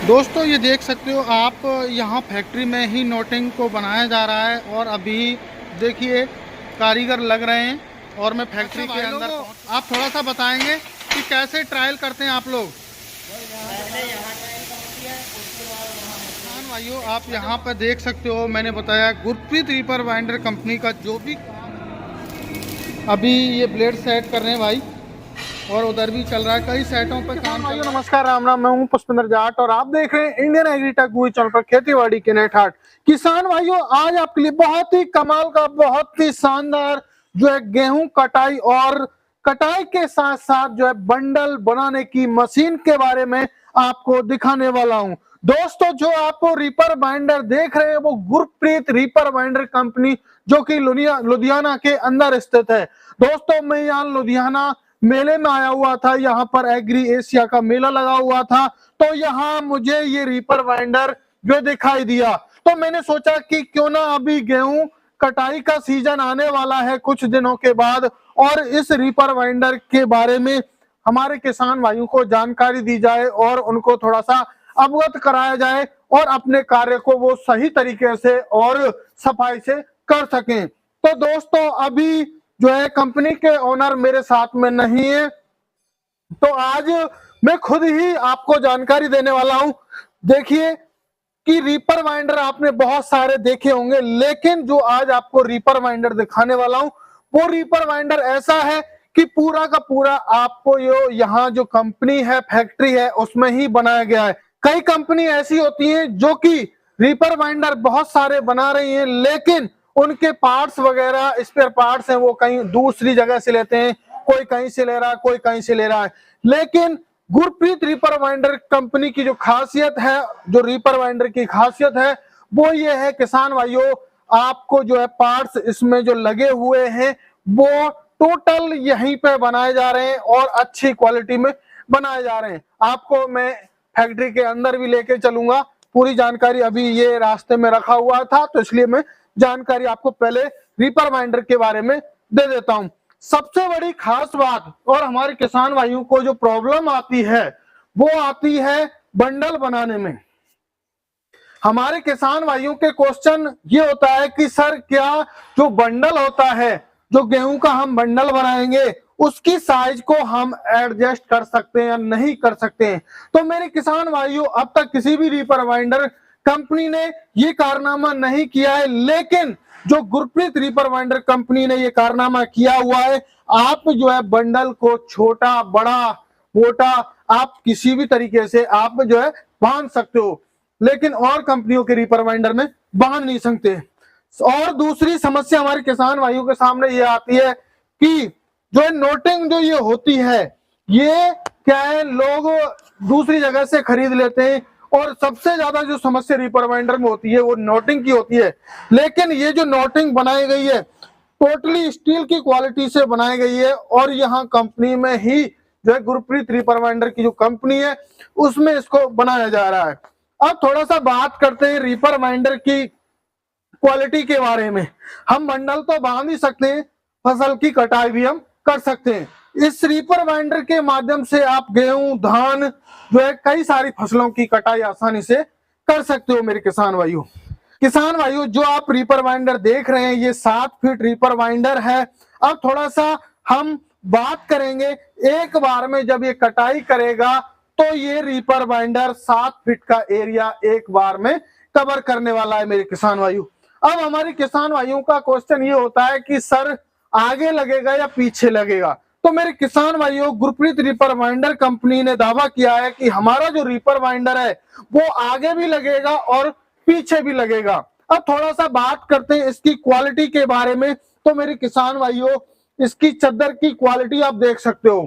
दोस्तों ये देख सकते हो आप, यहाँ फैक्ट्री में ही नोटिंग को बनाया जा रहा है और अभी देखिए कारीगर लग रहे हैं और मैं फैक्ट्री के अंदर आप थोड़ा सा बताएंगे कि कैसे ट्रायल करते हैं आप लोग। किसान भाइयों आप यहाँ पर देख सकते हो, मैंने बताया गुरप्रीत रीपर बाइंडर कंपनी का जो भी अभी ये ब्लेड सेट कर रहे हैं भाई, और उधर भी चल रहा है कई सेटों पर काम। भाइयों नमस्कार, राम राम। मैं हूं पुष्पेंद्र जाट और आप देख रहे हैं इंडियन एग्रीटेक गुरु चैनल पर खेतीबाड़ी के नेट हाट। किसान भाइयों आज आपके लिए बहुत ही कमाल का, बहुत ही शानदार जो है गेहूं कटाई और कटाई के साथ साथ जो है बंडल बनाने की मशीन के बारे में आपको दिखाने वाला हूं। दोस्तों जो आपको रीपर बाइंडर देख रहे हैं वो गुरप्रीत रीपर बाइंडर कंपनी जो कि लुधियाना के अंदर स्थित है। दोस्तों मैं यहाँ लुधियाना मेले में आया हुआ था, यहाँ पर एग्री एशिया का मेला लगा हुआ था, तो यहाँ मुझे ये रीपर बाइंडर जो दिखाई दिया, तो मैंने सोचा कि क्यों ना अभी गेहूं कटाई का सीजन आने वाला है कुछ दिनों के बाद, और इस रीपर बाइंडर के बारे में हमारे किसान भाइयों को जानकारी दी जाए और उनको थोड़ा सा अवगत कराया जाए और अपने कार्य को वो सही तरीके से और सफाई से कर सकें। तो दोस्तों अभी जो है कंपनी के ओनर मेरे साथ में नहीं है, तो आज मैं खुद ही आपको जानकारी देने वाला हूं। देखिए कि रीपर बाइंडर आपने बहुत सारे देखे होंगे, लेकिन जो आज आपको रीपर बाइंडर दिखाने वाला हूं वो रीपर बाइंडर ऐसा है कि पूरा का पूरा आपको यहाँ जो कंपनी है, फैक्ट्री है, उसमें ही बनाया गया है। कई कंपनी ऐसी होती है जो कि रीपर बाइंडर बहुत सारे बना रही है, लेकिन उनके पार्ट्स वगैरह स्पेयर पार्ट्स हैं वो कहीं दूसरी जगह से लेते हैं, कोई कहीं से ले रहा है, कोई कहीं से ले रहा है। लेकिन गुरप्रीत रीपर बाइंडर कंपनी की जो खासियत है, जो रीपर बाइंडर की खासियत है वो ये है किसान भाइयों, आपको जो है पार्ट्स इसमें जो लगे हुए हैं वो टोटल यहीं पे बनाए जा रहे हैं और अच्छी क्वालिटी में बनाए जा रहे हैं। आपको मैं फैक्ट्री के अंदर भी लेके चलूंगा, पूरी जानकारी अभी ये रास्ते में रखा हुआ था तो इसलिए मैं जानकारी आपको पहले रीपर बाइंडर के बारे में दे देता हूं। सबसे बड़ी खास बात और हमारे किसान भाइयों को जो प्रॉब्लम आती है वो आती है बंडल बनाने में। हमारे किसान भाइयों के क्वेश्चन ये होता है कि सर क्या जो बंडल होता है, जो गेहूं का हम बंडल बनाएंगे उसकी साइज को हम एडजस्ट कर सकते हैं या नहीं कर सकते हैं। तो मेरे किसान भाइयों अब तक किसी भी रीपर बाइंडर कंपनी ने ये कारनामा नहीं किया है, लेकिन जो गुरप्रीत रीपर बाइंडर कंपनी ने ये कारनामा किया हुआ है, आप जो है बंडल को छोटा बड़ा मोटा आप किसी भी तरीके से आप जो है बांध सकते हो, लेकिन और कंपनियों के रीपर बाइंडर में बांध नहीं सकते। और दूसरी समस्या हमारे किसान भाइयों के सामने ये आती है कि जो है नोटिंग जो ये होती है, ये क्या है, लोग दूसरी जगह से खरीद लेते हैं और सबसे ज्यादा जो समस्या रीपर बाइंडर में होती है वो नोटिंग की होती है। लेकिन ये जो नोटिंग बनाई गई है टोटली स्टील की क्वालिटी से बनाई गई है और यहाँ कंपनी में ही जो है गुरप्रीत रीपर बाइंडर की जो कंपनी है उसमें इसको बनाया जा रहा है। अब थोड़ा सा बात करते हैं रीपर बाइंडर की क्वालिटी के बारे में। हम बंडल तो बांध ही सकते हैं, फसल की कटाई भी हम कर सकते हैं। इस रीपर बाइंडर के माध्यम से आप गेहूं, धान जो है कई सारी फसलों की कटाई आसानी से कर सकते हो। मेरे किसान भाइयों जो आप रीपर बाइंडर देख रहे हैं ये 7 फीट रीपर बाइंडर है। अब थोड़ा सा हम बात करेंगे, एक बार में जब ये कटाई करेगा तो ये रीपर बाइंडर 7 फीट का एरिया एक बार में कवर करने वाला है। मेरे किसान भाइयों अब हमारे किसान भाइयों का क्वेश्चन ये होता है कि सर आगे लगेगा या पीछे लगेगा। तो मेरे किसान भाइयों गुरप्रीत रीपर बाइंडर कंपनी ने दावा किया है कि हमारा जो रीपर बाइंडर है वो आगे भी लगेगा और पीछे भी लगेगा। अब थोड़ा सा बात करते हैं इसकी क्वालिटी के बारे में। तो मेरे किसान भाइयों इसकी चद्दर की क्वालिटी आप देख सकते हो।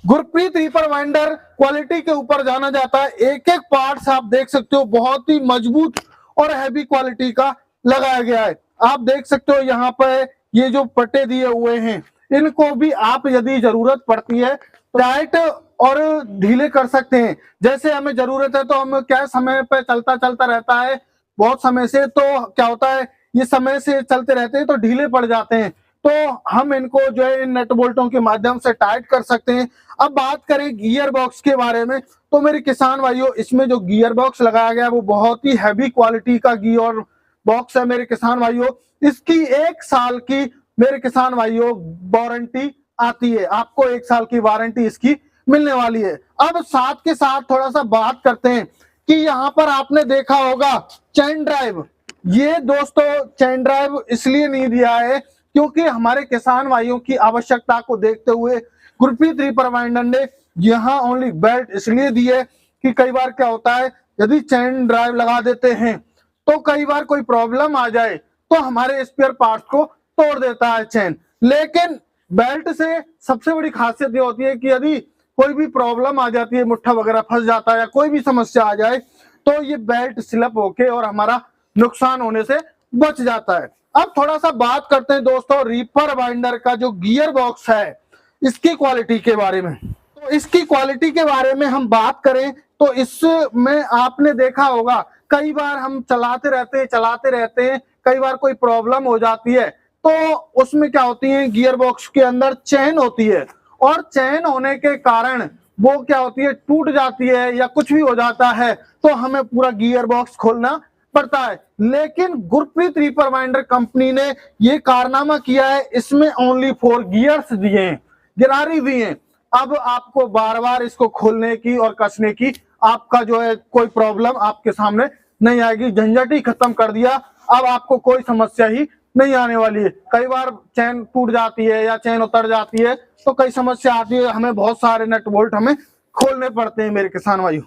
गुरप्रीत रीपर बाइंडर क्वालिटी के ऊपर जाना जाता है, एक एक पार्ट्स आप देख सकते हो बहुत ही मजबूत और हैवी क्वालिटी का लगाया गया है। आप देख सकते हो यहाँ पर ये जो पट्टे दिए हुए हैं इनको भी आप यदि जरूरत पड़ती है टाइट और ढीले कर सकते हैं। जैसे हमें जरूरत है तो हम क्या समय पे चलता रहता है बहुत समय से, तो क्या होता है ये समय से चलते रहते हैं तो ढीले पड़ जाते हैं। तो हम इनको जो है इन नट बोल्टों के माध्यम से टाइट कर सकते हैं। अब बात करें गियर बॉक्स के बारे में, तो मेरे किसान भाइयों इसमें जो गियर बॉक्स लगाया गया है वो बहुत ही हैवी क्वालिटी का गियर बॉक्स है मेरे किसान भाइयों। इसकी 1 साल की मेरे किसान भाइयों वारंटी आती है, आपको 1 साल की वारंटी इसकी मिलने वाली है। अब साथ के साथ थोड़ा सा बात करते हैं कि यहाँ पर आपने देखा होगा चैन ड्राइव। ये दोस्तों चैन ड्राइव इसलिए नहीं दिया है क्योंकि हमारे किसान भाइयों की आवश्यकता को देखते हुए गुरप्रीत रीपर बाइंडर ने यहाँ ओनली बेल्ट इसलिए दी है कि कई बार क्या होता है, यदि चैन ड्राइव लगा देते हैं तो कई बार कोई प्रॉब्लम आ जाए तो हमारे स्पेयर पार्ट्स को तोड़ देता है चैन। लेकिन बेल्ट से सबसे बड़ी खासियत ये होती है कि यदि कोई भी प्रॉब्लम आ जाती है, मुट्ठा वगैरह फंस जाता है या कोई भी समस्या आ जाए तो ये बेल्ट स्लिप होके और हमारा नुकसान होने से बच जाता है। अब थोड़ा सा बात करते हैं दोस्तों रीपर बाइंडर का जो गियर बॉक्स है इसकी क्वालिटी के बारे में। तो इसकी क्वालिटी के बारे में हम बात करें तो इसमें आपने देखा होगा कई बार हम चलाते रहते हैं, कई बार कोई प्रॉब्लम हो जाती है तो उसमें क्या होती है, गियर बॉक्स के अंदर चेन होती है और चेन होने के कारण वो क्या होती है, टूट जाती है या कुछ भी हो जाता है तो हमें पूरा गियर बॉक्स खोलना पड़ता है। लेकिन गुरप्रीत रीपर बाइंडर कंपनी ने ये कारनामा किया है, इसमें ओनली 4 गियर्स दिए हैं, गिरारी दिए हैं। अब आपको बार बार इसको खोलने की और कसने की आपका जो है कोई प्रॉब्लम आपके सामने नहीं आएगी, झंझट ही खत्म कर दिया। अब आपको कोई समस्या ही नहीं आने वाली है। कई बार चैन टूट जाती है या चैन उतर जाती है तो कई समस्या आती है, हमें बहुत सारे नट बोल्ट हमें खोलने पड़ते हैं मेरे किसान भाइयों।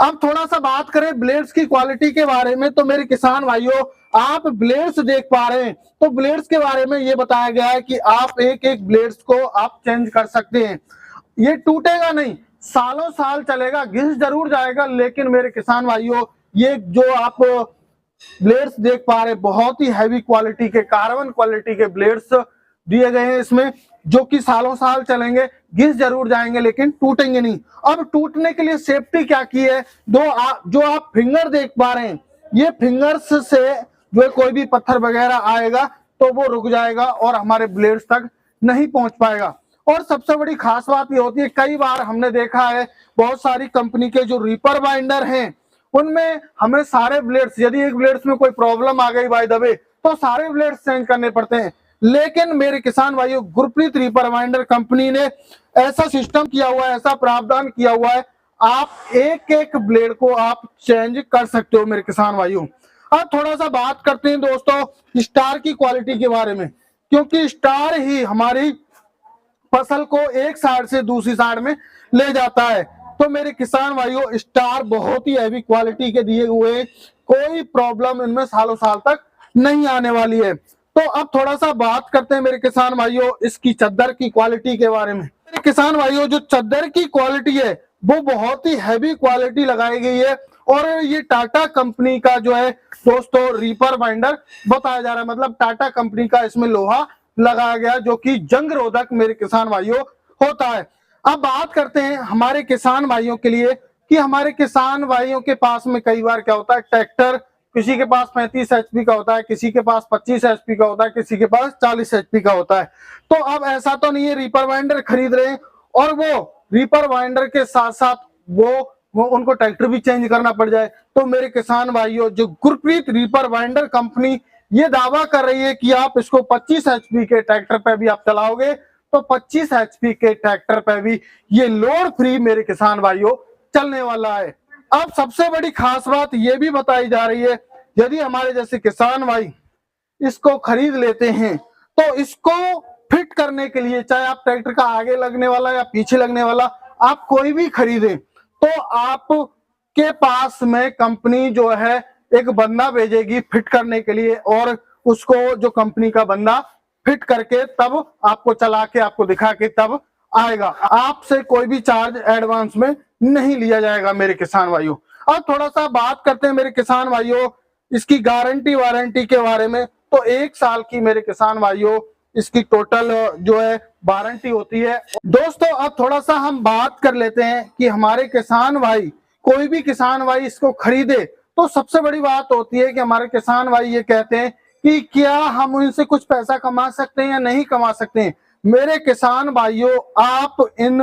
अब थोड़ा सा बात करें ब्लेड्स की क्वालिटी के बारे में, तो मेरे किसान भाइयों आप ब्लेड्स देख पा रहे हैं, तो ब्लेड्स के बारे में ये बताया गया है कि आप एक एक ब्लेड्स को आप चेंज कर सकते हैं, ये टूटेगा नहीं, सालों साल चलेगा, घिस जरूर जाएगा। लेकिन मेरे किसान भाइयों ये जो आप ब्लेड्स देख पा रहे हैं बहुत ही हैवी क्वालिटी के कार्बन क्वालिटी के ब्लेड्स दिए गए हैं इसमें, जो कि सालों साल चलेंगे, घिस जरूर जाएंगे लेकिन टूटेंगे नहीं। अब टूटने के लिए सेफ्टी क्या की है, जो आप फिंगर देख पा रहे हैं, ये फिंगर्स से जो कोई भी पत्थर वगैरह आएगा तो वो रुक जाएगा और हमारे ब्लेड्स तक नहीं पहुंच पाएगा। और सबसे बड़ी खास बात ये होती है, कई बार हमने देखा है बहुत सारी कंपनी के जो रीपर बाइंडर हैं उनमें हमें सारे ब्लेड्स, यदि एक ब्लेड्स में कोई प्रॉब्लम आ गई बाय द वे तो सारे ब्लेड्स चेंज करने पड़ते हैं। लेकिन मेरे किसान भाइयों गुरप्रीत रीपर बाइंडर कंपनी ने ऐसा सिस्टम किया हुआ है, ऐसा प्रावधान किया हुआ है, आप एक एक ब्लेड को आप चेंज कर सकते हो मेरे किसान भाइयों। अब थोड़ा सा बात करते हैं दोस्तों स्टार की क्वालिटी के बारे में, क्योंकि स्टार ही हमारी फसल को एक साइड से दूसरी साइड में ले जाता है। तो मेरे किसान भाइयों स्टार बहुत ही हैवी क्वालिटी के दिए हुए, कोई प्रॉब्लम इनमें सालों साल तक नहीं आने वाली है। तो अब थोड़ा सा बात करते हैं मेरे किसान भाइयों इसकी चद्दर की क्वालिटी के बारे में। मेरे किसान भाइयों जो चद्दर की क्वालिटी है वो बहुत ही हैवी क्वालिटी लगाई गई है और ये टाटा कंपनी का जो है दोस्तों रीपर बाइंडर बताया जा रहा है, मतलब टाटा कंपनी का इसमें लोहा लगाया गया जो कि जंग रोधक मेरे किसान भाइयों होता है। अब बात करते हैं हमारे किसान भाइयों के लिए कि हमारे किसान भाइयों के पास में कई बार क्या होता है, ट्रैक्टर किसी के पास 35 HP का होता है, किसी के पास 25 HP का होता है, किसी के पास 40 HP का होता है। तो अब ऐसा तो नहीं है रीपर बाइंडर खरीद रहे हैं और वो रीपर बाइंडर के साथ साथ वो उनको ट्रैक्टर भी चेंज करना पड़ जाए। तो मेरे किसान भाइयों जो गुरप्रीत रीपर बाइंडर कंपनी ये दावा कर रही है कि आप इसको 25 HP के ट्रैक्टर पे भी आप चलाओगे तो 25 HP के ट्रैक्टर पे भी ये लोड फ्री मेरे किसान भाइयों चलने वाला है। अब सबसे बड़ी खास बात ये भी बताई जा रही है, यदि हमारे जैसे किसान भाई इसको खरीद लेते हैं तो इसको फिट करने के लिए, चाहे आप ट्रैक्टर का आगे लगने वाला या पीछे लगने वाला आप कोई भी खरीदें, तो आपके पास में कंपनी जो है एक बंदा भेजेगी फिट करने के लिए और उसको जो कंपनी का बंदा फिट करके तब आपको चला के आपको दिखा के तब आएगा, आपसे कोई भी चार्ज एडवांस में नहीं लिया जाएगा मेरे किसान भाइयों। अब थोड़ा सा बात करते हैं मेरे किसान भाइयों इसकी गारंटी वारंटी के बारे में। तो 1 साल की मेरे किसान भाइयों इसकी टोटल जो है वारंटी होती है। दोस्तों अब थोड़ा सा हम बात कर लेते हैं कि हमारे किसान भाई, कोई भी किसान भाई इसको खरीदे तो सबसे बड़ी बात होती है कि हमारे किसान भाई ये कहते हैं कि क्या हम उनसे कुछ पैसा कमा सकते हैं या नहीं कमा सकते हैं। मेरे किसान भाइयों, आप इन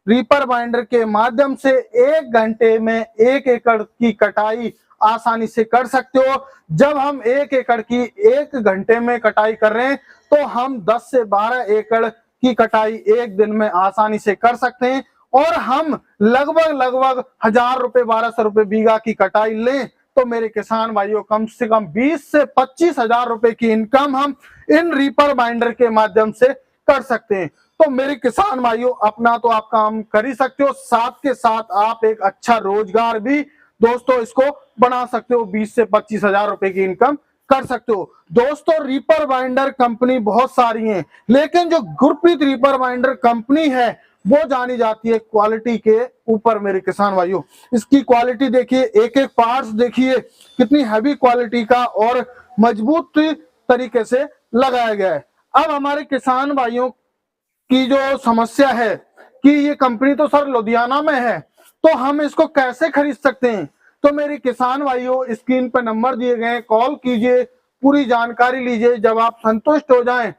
रीपर बाइंडर के माध्यम से 1 घंटे में 1 एकड़ की कटाई आसानी से कर सकते हो। जब हम 1 एकड़ की 1 घंटे में कटाई कर रहे हैं तो हम 10 से 12 एकड़ की कटाई एक दिन में आसानी से कर सकते हैं। और हम लगभग 1000 रुपए 1200 रुपए बीघा की कटाई लें तो मेरे किसान भाइयों कम से कम 20 से 25 हजार रुपए की इनकम हम इन रीपर बाइंडर के माध्यम से कर सकते हैं। तो मेरे किसान भाइयों, अपना तो आप काम कर ही सकते हो, साथ के साथ आप एक अच्छा रोजगार भी दोस्तों इसको बना सकते हो। 20 से 25 हजार रुपए की इनकम कर सकते हो। दोस्तों, रीपर बाइंडर कंपनी बहुत सारी हैं, लेकिन जो गुरप्रीत रीपर बाइंडर कंपनी है वो जानी जाती है क्वालिटी के ऊपर। मेरे किसान भाइयों, इसकी क्वालिटी देखिए, एक एक पार्ट्स देखिए कितनी हैवी क्वालिटी का और मजबूत तरीके से लगाया गया है। अब हमारे किसान भाइयों की जो समस्या है कि ये कंपनी तो सर लुधियाना में है, तो हम इसको कैसे खरीद सकते हैं। तो मेरे किसान भाइयों, स्क्रीन पर नंबर दिए गए हैं, कॉल कीजिए, पूरी जानकारी लीजिए। जब आप संतुष्ट हो जाएं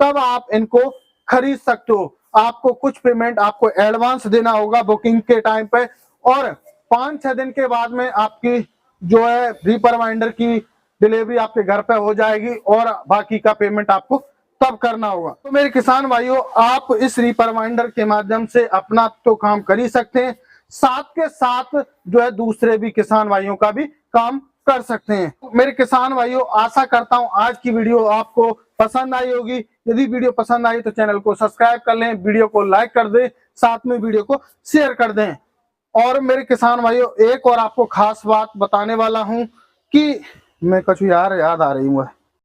तब आप इनको खरीद सकते हो। आपको कुछ पेमेंट आपको एडवांस देना होगा बुकिंग के टाइम पे, और 5-6 दिन के बाद में आपकी जो है रीपर बाइंडर की डिलीवरी आपके घर पे हो जाएगी और बाकी का पेमेंट आपको तब करना होगा। तो मेरे किसान भाइयों, आप इस रीपर बाइंडर के माध्यम से अपना तो काम कर ही सकते हैं, साथ के साथ जो है दूसरे भी किसान भाइयों का भी काम कर सकते हैं। मेरे किसान भाइयों, आशा करता हूं आज की वीडियो आपको पसंद आई होगी। यदि वीडियो पसंद आई तो चैनल को सब्सक्राइब कर लें, वीडियो को लाइक कर दें, साथ में वीडियो को शेयर कर दें। और मेरे किसान भाइयों, एक और आपको खास बात बताने वाला हूं कि मैं कुछ याद आ रही हूँ।